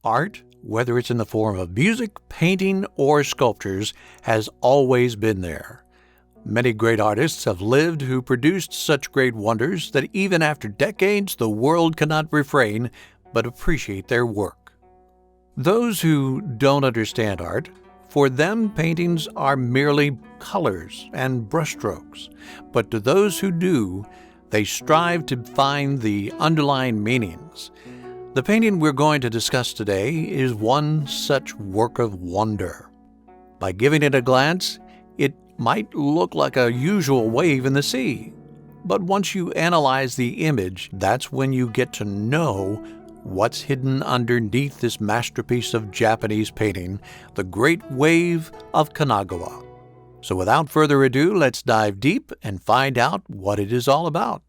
art, whether it's in the form of music, painting, or sculptures, has always been there. Many great artists have lived who produced such great wonders that even after decades, the world cannot refrain but appreciate their work. Those who don't understand art, for them paintings are merely colors and brushstrokes, but to those who do, they strive to find the underlying meanings. The painting we're going to discuss today is one such work of wonder. By giving it a glance, it might look like a usual wave in the sea. But once you analyze the image, that's when you get to know what's hidden underneath this masterpiece of Japanese painting, the Great Wave of Kanagawa. So without further ado, let's dive deep and find out what it is all about.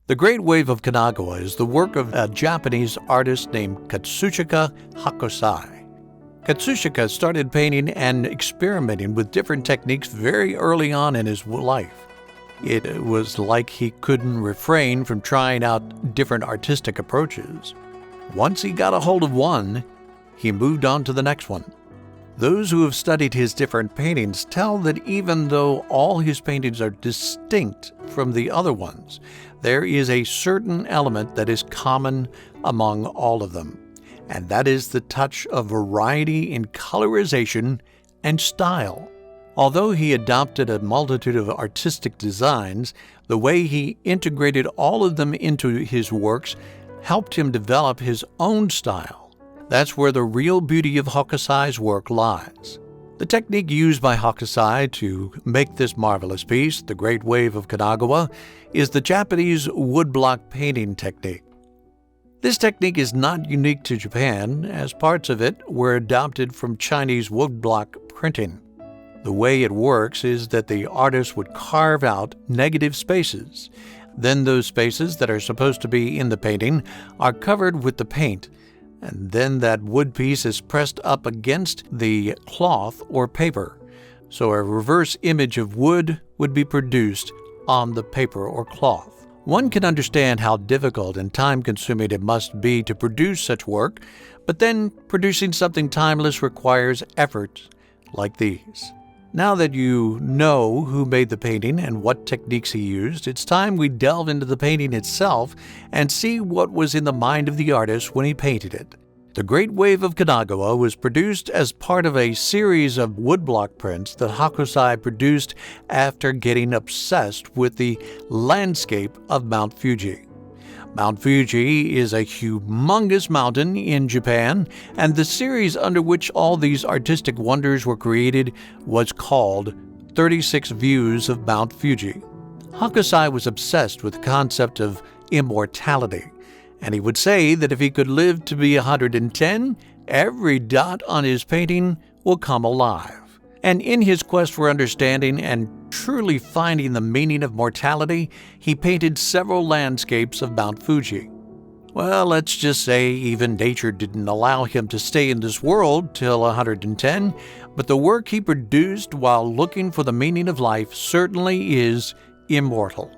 The Great Wave of Kanagawa is the work of a Japanese artist named Katsushika Hokusai. Katsushika started painting and experimenting with different techniques very early on in his life. It was like he couldn't refrain from trying out different artistic approaches. Once he got a hold of one, he moved on to the next one. Those who have studied his different paintings tell that even though all his paintings are distinct from the other ones, there is a certain element that is common among all of them, and that is the touch of variety in colorization and style. Although he adopted a multitude of artistic designs, the way he integrated all of them into his works helped him develop his own style. That's where the real beauty of Hokusai's work lies. The technique used by Hokusai to make this marvelous piece, the Great Wave of Kanagawa, is the Japanese woodblock painting technique. This technique is not unique to Japan, as parts of it were adopted from Chinese woodblock printing. The way it works is that the artist would carve out negative spaces. Then those spaces that are supposed to be in the painting are covered with the paint, and then that wood piece is pressed up against the cloth or paper, so a reverse image of wood would be produced on the paper or cloth. One can understand how difficult and time-consuming it must be to produce such work, but then producing something timeless requires efforts like these. Now that you know who made the painting and what techniques he used, it's time we delve into the painting itself and see what was in the mind of the artist when he painted it. The Great Wave of Kanagawa was produced as part of a series of woodblock prints that Hokusai produced after getting obsessed with the landscape of Mount Fuji. Mount Fuji is a humongous mountain in Japan, and the series under which all these artistic wonders were created was called 36 Views of Mount Fuji. Hokusai was obsessed with the concept of immortality, and he would say that if he could live to be 110, every dot on his painting will come alive. And in his quest for understanding and truly finding the meaning of mortality, he painted several landscapes of Mount Fuji. Well, let's just say even nature didn't allow him to stay in this world till 110, but the work he produced while looking for the meaning of life certainly is immortal.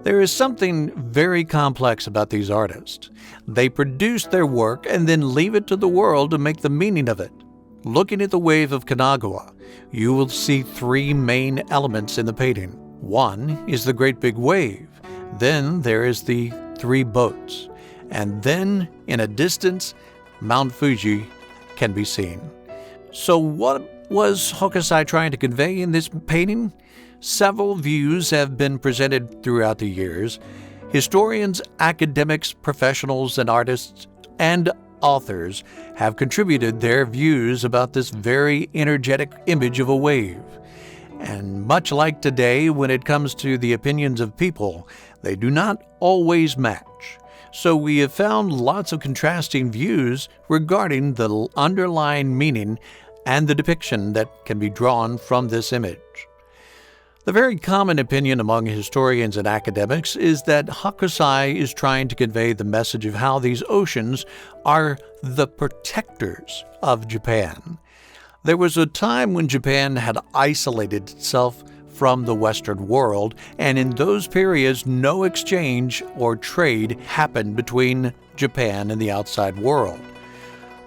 There is something very complex about these artists. They produce their work and then leave it to the world to make the meaning of it. Looking at the Wave of Kanagawa, you will see three main elements in the painting. One is the great big wave. Then there is the three boats. And then, in a distance, Mount Fuji can be seen. So what was Hokusai trying to convey in this painting? Several views have been presented throughout the years. Historians, academics, professionals, and artists, and authors have contributed their views about this very energetic image of a wave. And much like today, when it comes to the opinions of people, they do not always match. So we have found lots of contrasting views regarding the underlying meaning and the depiction that can be drawn from this image. The very common opinion among historians and academics is that Hokusai is trying to convey the message of how these oceans are the protectors of Japan. There was a time when Japan had isolated itself from the Western world, and in those periods no exchange or trade happened between Japan and the outside world.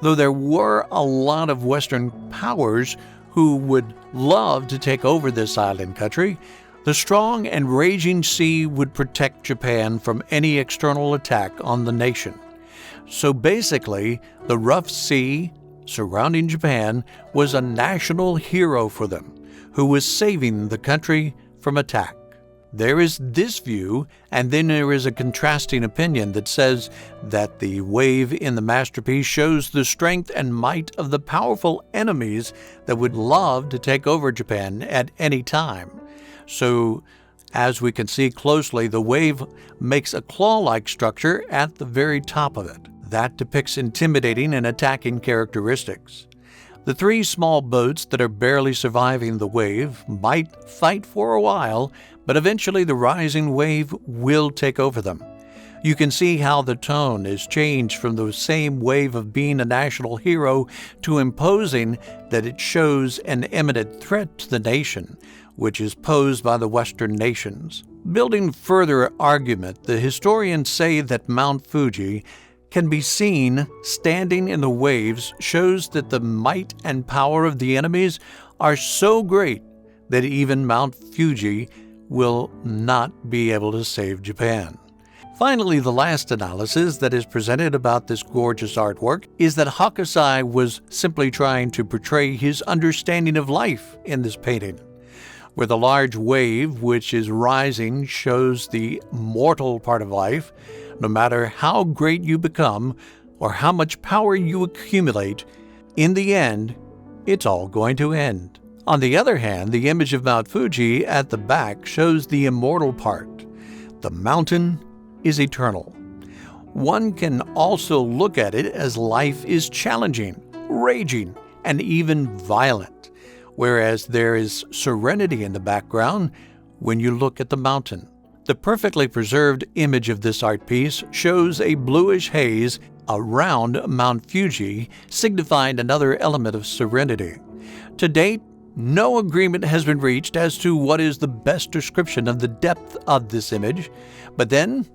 Though there were a lot of Western powers who would love to take over this island country, the strong and raging sea would protect Japan from any external attack on the nation. So basically, the rough sea surrounding Japan was a national hero for them, who was saving the country from attack. There is this view, and then there is a contrasting opinion that says that the wave in the masterpiece shows the strength and might of the powerful enemies that would love to take over Japan at any time. So, as we can see closely, the wave makes a claw-like structure at the very top of it. That depicts intimidating and attacking characteristics. The three small boats that are barely surviving the wave might fight for a while, but eventually the rising wave will take over them. You can see how the tone is changed from the same wave of being a national hero to imposing that it shows an imminent threat to the nation, which is posed by the Western nations. Building further argument, the historians say that Mount Fuji can be seen standing in the waves shows that the might and power of the enemies are so great that even Mount Fuji will not be able to save Japan. Finally, the last analysis that is presented about this gorgeous artwork is that Hokusai was simply trying to portray his understanding of life in this painting, where the large wave which is rising shows the mortal part of life. No matter how great you become or how much power you accumulate, in the end, it's all going to end. On the other hand, the image of Mount Fuji at the back shows the immortal part. The mountain is eternal. One can also look at it as life is challenging, raging, and even violent, whereas there is serenity in the background when you look at the mountain. The perfectly preserved image of this art piece shows a bluish haze around Mount Fuji, signifying another element of serenity. To date, no agreement has been reached as to what is the best description of the depth of this image, but then,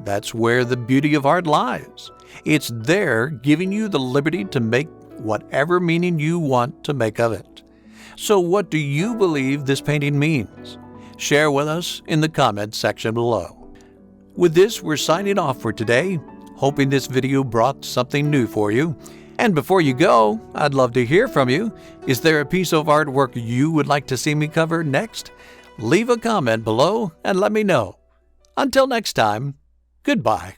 that's where the beauty of art lies. It's there giving you the liberty to make whatever meaning you want to make of it. So what do you believe this painting means? Share with us in the comments section below. With this, we're signing off for today, hoping this video brought something new for you. And before you go, I'd love to hear from you. Is there a piece of artwork you would like to see me cover next? Leave a comment below and let me know. Until next time, goodbye.